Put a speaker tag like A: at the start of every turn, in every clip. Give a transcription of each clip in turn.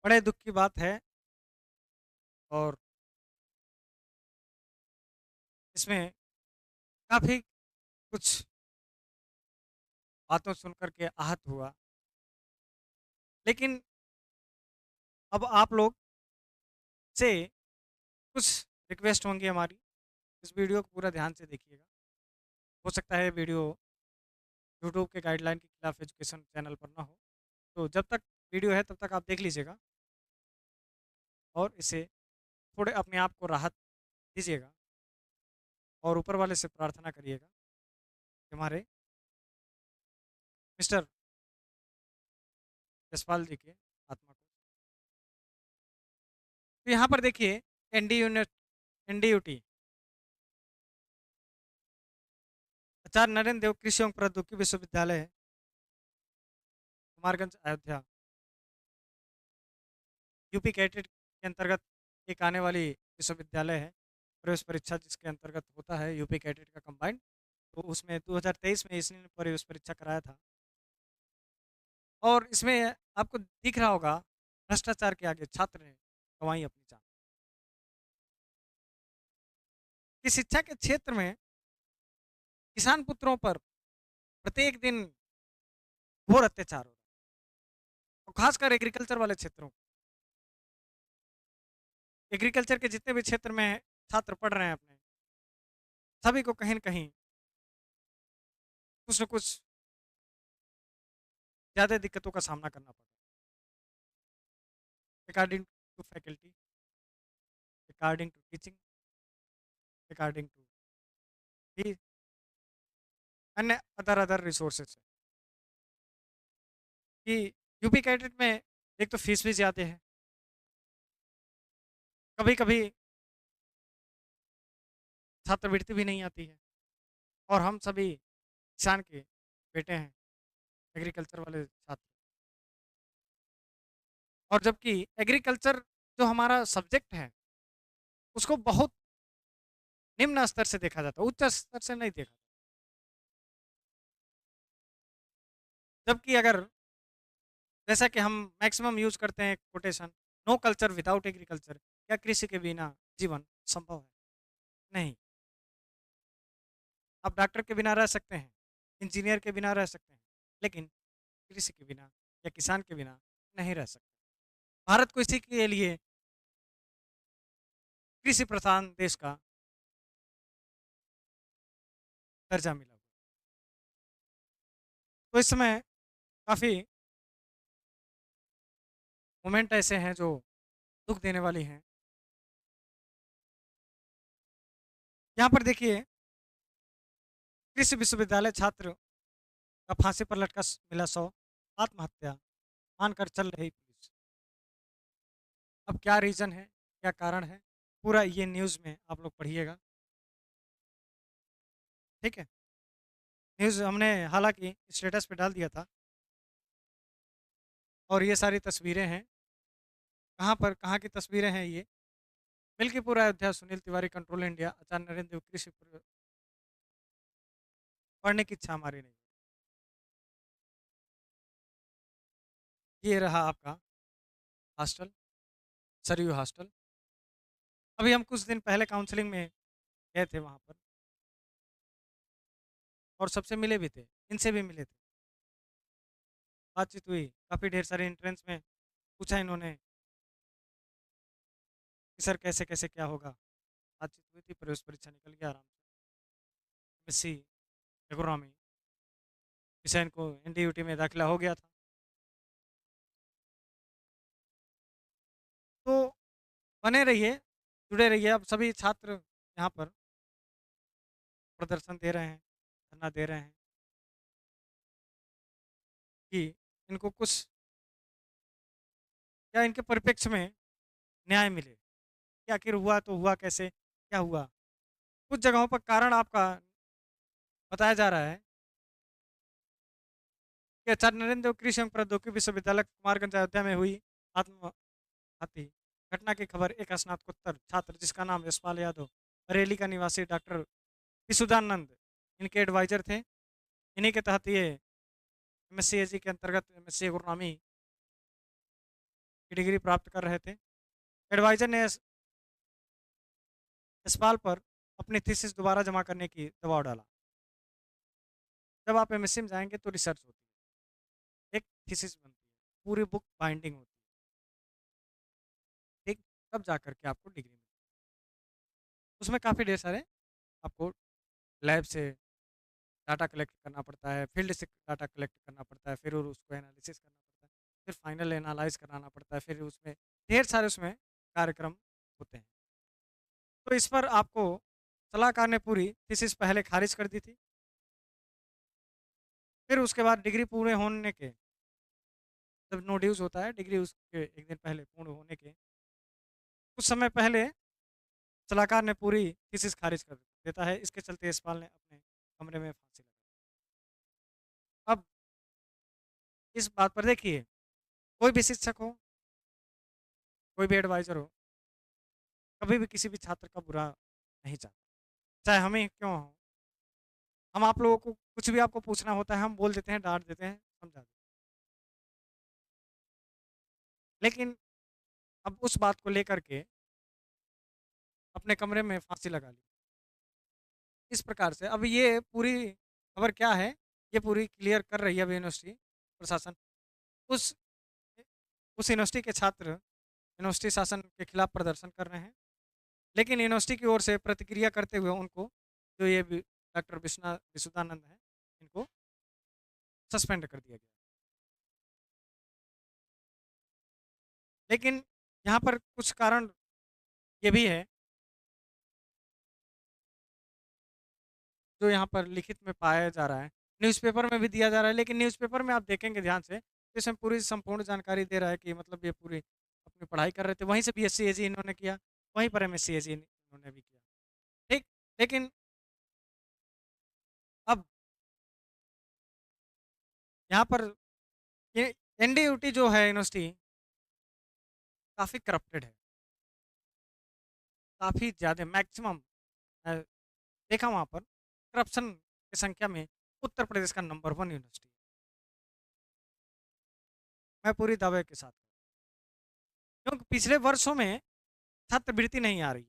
A: बड़े दुख की बात है और इसमें काफ़ी कुछ बातों सुन कर के आहत हुआ। लेकिन अब आप लोग से कुछ रिक्वेस्ट होंगी हमारी, इस वीडियो को पूरा ध्यान से देखिएगा। हो सकता है वीडियो यूट्यूब के गाइडलाइन के खिलाफ एजुकेशन चैनल पर ना हो, तो जब तक वीडियो है तब तक आप देख लीजिएगा और इसे थोड़े अपने आप को राहत दीजिएगा और ऊपर वाले से प्रार्थना करिएगा कि हमारे मिस्टर जसपाल जी के आत्मा को। तो यहाँ पर देखिए एनडी यूनिट एनडीयूटी आचार्य नरेंद्र देव कृषि एवं प्रौद्योगिकी विश्वविद्यालय है, कुमारगंज अयोध्या, यूपी कैटेट के अंतर्गत एक आने वाली विश्वविद्यालय है। प्रवेश परीक्षा जिसके अंतर्गत होता है यूपी कैटेट का कंबाइंड, तो उसमें 2023 में इसने प्रवेश परीक्षा कराया था। और इसमें आपको दिख रहा होगा भ्रष्टाचार के आगे छात्र ने गंवाई अपनी जान। कि शिक्षा के क्षेत्र में किसान पुत्रों पर प्रत्येक दिन घोर अत्याचार हो रहा है, और खासकर एग्रीकल्चर वाले क्षेत्रों, एग्रीकल्चर के जितने भी क्षेत्र में छात्र पढ़ रहे हैं अपने, सभी को कहीं न कहीं कुछ न कुछ ज़्यादा दिक्कतों का सामना करना पड़ रहा है। According to faculty, according to teaching, according to भी अन्य अदर रिसोर्सेज कि यूपी कैडेट में एक तो फीस भी ज़्यादा है, कभी-कभी छात्रवृत्ति भी नहीं आती है, और हम सभी किसान के बेटे हैं, एग्रीकल्चर वाले छात्र। और जबकि एग्रीकल्चर जो हमारा सब्जेक्ट है, उसको बहुत निम्न स्तर से देखा जाता है, उच्च स्तर से नहीं देखा। जबकि अगर जैसा कि हम मैक्सिमम यूज़ करते हैं quotation, no culture without agriculture, क्या कृषि के बिना जीवन संभव है? नहीं। आप डॉक्टर के बिना रह सकते हैं, इंजीनियर के बिना रह सकते हैं, लेकिन कृषि के बिना या किसान के बिना नहीं रह सकते। भारत को इसी के लिए कृषि प्रधान देश का दर्जा मिला हुआ है। तो इस समय काफ़ी मोमेंट ऐसे हैं जो दुःख देने वाली हैं। यहाँ पर देखिए कृषि विश्वविद्यालय छात्र का फांसी पर लटका मिला शव, आत्महत्या मानकर चल रही पुलिस। अब क्या रीज़न है, क्या कारण है, पूरा ये न्यूज़ में आप लोग पढ़िएगा, ठीक है? न्यूज़ हमने हालाँकि स्टेटस पे डाल दिया था, और ये सारी तस्वीरें हैं। कहाँ पर कहाँ की तस्वीरें हैं ये? मिल्कीपुर अयोध्या, सुनील तिवारी कंट्रोल इंडिया, आचार्य नरेंद्र देव कृषि पढ़ने की इच्छा हमारी नहीं। ये रहा आपका हॉस्टल, सरयू हॉस्टल। अभी हम कुछ दिन पहले काउंसलिंग में गए थे वहाँ पर, और सबसे मिले भी थे, इनसे भी मिले थे। बातचीत हुई, काफ़ी ढेर सारे एंट्रेंस में पूछा इन्होंने कि सर कैसे-कैसे क्या होगा? बातचीत हुई थी, प्रवेश परीक्षा निकल गया आराम से। एमएससी एग्रोनॉमी विषय इनको एनडीयूटी में दाखिला हो गया था। तो बने रहिए, जुड़े रहिए। अब सभी छात्र यहाँ पर प्रदर्शन दे रहे हैं, धरना दे रहे हैं कि इनको कुछ या इनके परिप्रेक्ष्य में न्याय मिले, कि आखिर हुआ तो हुआ कैसे? क्या हुआ? कुछ जगहों पर कारण आपका बताया जा रहा है कि आचार्य नरेंद्र देव कृषि एवं प्रौद्योगिकी विश्वविद्यालय कुमारगंज अयोध्या में हुई आत्मघाती घटना की खबर एक स्नातकोत्तर छात्र जिसका नाम यशपाल यादव बरेली का निवासी डॉक्टर विशुदानंद इनके एडवाइजर थे। इन्हीं के तहत ये एमएससी एजी के अंतर्गत एमएससी एग्रोनॉमी की डिग्री प्राप्त कर रहे थे। एडवाइज़र ने यशपाल पर अपनी थीसिस दोबारा जमा करने की दबाव डाला। जब आप एमएससी में जाएँगे तो रिसर्च होती है, एक थीसिस बनती है, पूरी बुक बाइंडिंग होती है, ठीक? तब जा कर के आपको डिग्री मिलती है। उसमें काफ़ी ढेर सारे आपको लैब से डाटा कलेक्ट करना पड़ता है, फील्ड से डाटा कलेक्ट करना पड़ता है, फिर और उसको एनालिसिस करना पड़ता है, फिर फाइनल एनालाइज़ कराना पड़ता है, फिर उसमें ढेर सारे उसमें कार्यक्रम होते हैं। तो इस पर आपको सलाहकार ने पूरी थीसिस पहले खारिज कर दी थी। फिर उसके बाद डिग्री पूरे होने के जब नो ड्यूज़ होता है, डिग्री उसके 1 दिन पहले पूर्ण होने के कुछ समय पहले सलाहकार ने पूरी थीसिस खारिज कर देता है। इसके चलते यशपाल ने अपने कमरे में फांसी लगा। अब इस बात पर देखिए, कोई भी शिक्षक हो, कोई भी एडवाइज़र हो, कभी भी किसी भी छात्र का बुरा नहीं चाहता, चाहे हमें क्यों हो। हम आप लोगों को कुछ भी आपको पूछना होता है, हम बोल देते हैं, डाँट देते हैं, समझा देते हैं। लेकिन अब उस बात को लेकर के अपने कमरे में फांसी लगा ली। इस प्रकार से अब ये पूरी खबर क्या है, ये पूरी क्लियर कर रही है अब यूनिवर्सिटी प्रशासन। उस उस यूनिवर्सिटी के छात्र यूनिवर्सिटी शासन के खिलाफ प्रदर्शन कर रहे हैं। लेकिन यूनिवर्सिटी की ओर से प्रतिक्रिया करते हुए उनको जो ये डॉक्टर विशुद्धानंद हैं, इनको सस्पेंड कर दिया गया। लेकिन यहाँ पर कुछ कारण ये भी है, जो यहाँ पर लिखित में पाया जा रहा है, न्यूज़पेपर में भी दिया जा रहा है, लेकिन न्यूज़पेपर में आप देखेंगे ध्यान से, तो इसमें पूरी संपूर्ण जानकारी दे रहा है कि मतलब ये पूरी अपनी पढ़ाई कर रहे थे, वहीं से बीएससी एजी इन्होंने किया, वहीं पर एमएससी एजी इन्होंने भी किया, ठीक? लेकिन अब यहाँ पर ये एनडीयूटी जो है यूनिवर्सिटी, काफ़ी करप्टेड है, काफ़ी ज़्यादा मैक्सिमम अ, देखा वहाँ पर करप्शन की संख्या में उत्तर प्रदेश का नंबर 1 यूनिवर्सिटी है। मैं पूरी दावे के साथ, क्योंकि पिछले वर्षों में छात्रवृत्ति नहीं आ रही है।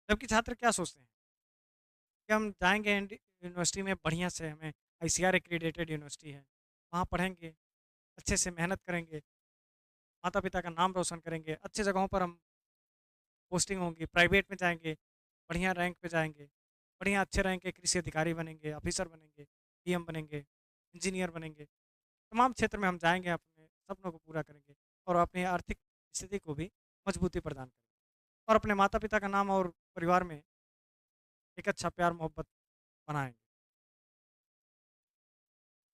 A: जबकि छात्र क्या सोचते हैं कि हम जाएँगे यूनिवर्सिटी में बढ़िया से, हमें आईसीआर एक्रीडेटेड यूनिवर्सिटी है, वहाँ पढ़ेंगे, अच्छे से मेहनत करेंगे, माता-पिता का नाम रोशन करेंगे, अच्छी जगहों पर हम पोस्टिंग होंगी, प्राइवेट में जाएँगे, बढ़िया रैंक पे जाएँगे, बढ़िया अच्छे रैंक के कृषि अधिकारी बनेंगे, ऑफिसर बनेंगे, पीएम बनेंगे, इंजीनियर बनेंगे। तमाम क्षेत्र में हम जाएँगे, अपने सपनों को पूरा करेंगे और अपनी आर्थिक स्थिति को भी मजबूती प्रदान करेंगे और अपने माता-पिता का नाम और परिवार में एक अच्छा प्यार मोहब्बत बनाएँगे।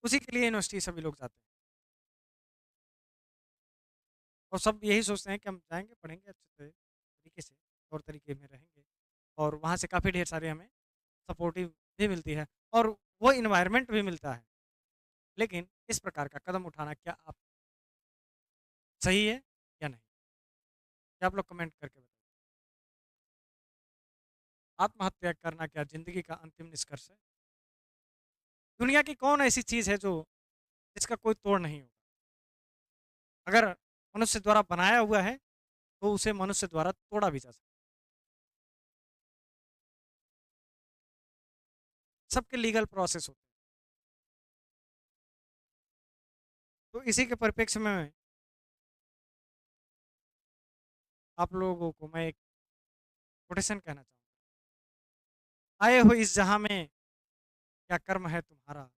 A: उसी के लिए यूनिवर्सिटी सभी लोग जाते हैं और सब यही सोचते हैं कि हम जाएँगे, पढ़ेंगे अच्छे से तरीके से, तौर तरीके में रहेंगे और वहाँ से काफ़ी ढेर सारे हमें सपोर्टिव भी मिलती है और वो एनवायरनमेंट भी मिलता है। लेकिन इस प्रकार का कदम उठाना क्या आप सही है या नहीं? ये आप लोग कमेंट करके बताइए। आत्महत्या करना क्या ज़िंदगी का अंतिम निष्कर्ष है? दुनिया की कौन ऐसी चीज़ है जो जिसका कोई तोड़ नहीं होगा? अगर मनुष्य द्वारा बनाया हुआ है, तो उसे मनुष्य द्वारा तोड़ा भी जा सकता है। सबके लीगल प्रोसेस होते हैं। तो इसी के परिप्रेक्ष्य में आप लोगों को मैं एक कोटेशन कहना चाहूँगा। आए हो इस जहाँ में, क्या कर्म है तुम्हारा?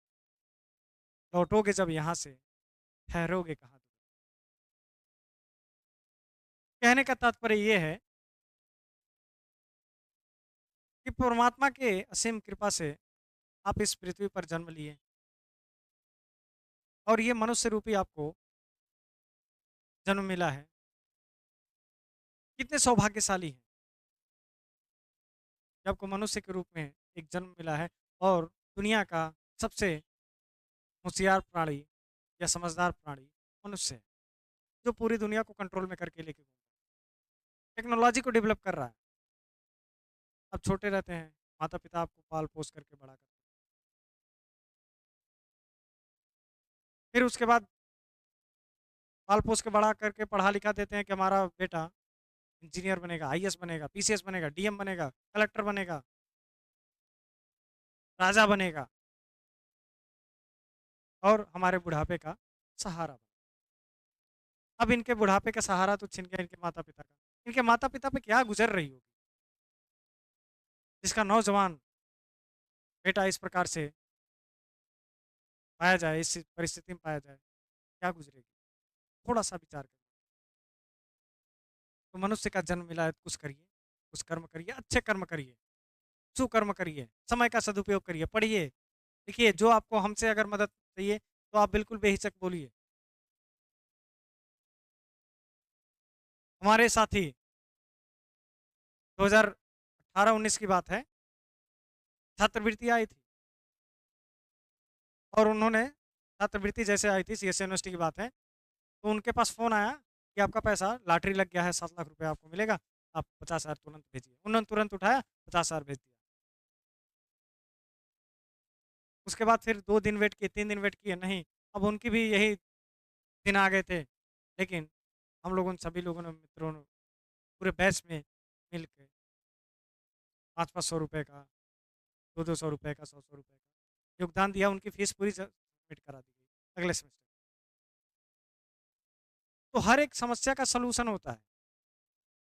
A: लौटोगे जब यहाँ से, ठहरोगे कहाँ दोबारा? कहने का तात्पर्य ये है कि परमात्मा के असीम कृपा से आप इस पृथ्वी पर जन्म लिए और ये मनुष्य रूपी आपको जन्म मिला है। कितने सौभाग्यशाली हैं कि आपको मनुष्य के रूप में एक जन्म मिला है और दुनिया का सबसे होशियार प्राणी या समझदार प्राणी मनुष्य है, जो पूरी दुनिया को कंट्रोल में करके लेके घूम रहा है। टेक्नोलॉजी को डेवलप कर रहा है। आप छोटे रहते हैं, माता-पिता आपको पाल-पोस करके बड़ा करते हैं। फिर उसके बाद पाल पोस के बड़ा करके पढ़ा लिखा देते हैं कि हमारा बेटा इंजीनियर बनेगा, आईएएस बनेगा, पीसीएस बनेगा, डीएम बनेगा, कलेक्टर बनेगा, राजा बनेगा और हमारे बुढ़ापे का सहारा बनेगा। अब इनके बुढ़ापे का सहारा तो छिन गया इनके माता-पिता का। इनके माता-पिता पे क्या गुज़र रही होगी, जिसका नौजवान बेटा इस प्रकार से पाया जाए, इस परिस्थिति में पाया जाए, क्या गुज़रेगी? थोड़ा-सा विचार करिए। तो मनुष्य का जन्म मिला है तो कुछ करिए, कुछ कर्म करिए, अच्छे कर्म करिए, सुकर्म करिए, समय का सदुपयोग करिए, पढ़िए, लिखिए, जो आपको हमसे अगर मदद चाहिए तो आप बिल्कुल बेहिचक बोलिए। हमारे साथी 2018-19 की बात है, छात्रवृत्ति आई थी और उन्होंने छात्रवृत्ति जैसे आई थी, सीएसए यूनिवर्सिटी की बात है, तो उनके पास फ़ोन आया कि आपका पैसा लॉटरी लग गया है, 7 लाख रुपए आपको मिलेगा, आप 50,000 तुरंत भेजिए। उन्होंने तुरंत उठाया, 50,000 भेज दिया। उसके बाद फिर 2 दिन वेट किए, 3 दिन वेट किए, नहीं, अब उनकी भी यही दिन आ गए थे। लेकिन हम लोगों ने सभी लोगों ने मित्रों ने पूरे बैच में मिल के 500-500 रुपए का, 200-200 रुपए का, 100-100 रुपए का योगदान दिया, उनकी फीस पूरी सबमिट करा दी गई अगले सेमेस्टर। तो हर एक समस्या का सॉल्यूशन होता है।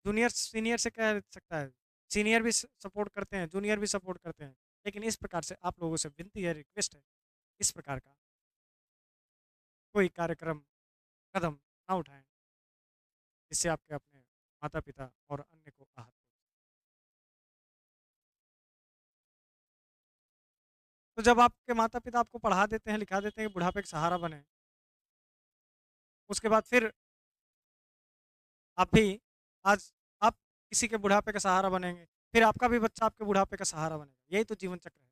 A: जूनियर सीनियर से कह सकता है, सीनियर भी सपोर्ट करते हैं, जूनियर भी सपोर्ट करते हैं। लेकिन इस प्रकार से आप लोगों से विनती है, रिक्वेस्ट है, इस प्रकार का कोई कार्यक्रम, कदम ना उठाएं, जिससे आपके अपने माता-पिता और अन्य को आहत हो। तो जब आपके माता-पिता आपको पढ़ा देते हैं, लिखा देते हैं कि बुढ़ापे का सहारा बने, उसके बाद फिर आप भी आज आप किसी के बुढ़ापे का सहारा बनेंगे, फिर आपका भी बच्चा आपके बुढ़ापे का सहारा बनेगा। यही तो जीवन चक्र है।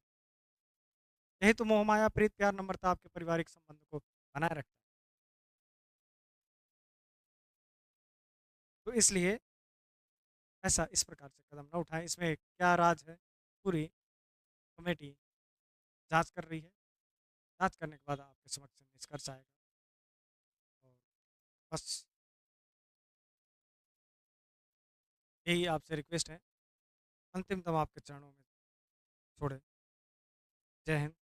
A: यही तो मोह माया, प्रीत, प्यार, नम्रता आपके पारिवारिक संबंध को बनाए रखता है। तो इसलिए ऐसा इस प्रकार से कदम ना उठाएँ। इसमें क्या राज है, पूरी कमेटी जाँच कर रही है। जाँच करने के बाद आपके समक्ष निष्कर्ष आएगा और बस यही आपसे रिक्वेस्ट है, अंतिमतम आपके चरणों में छोड़े। जय हिंद।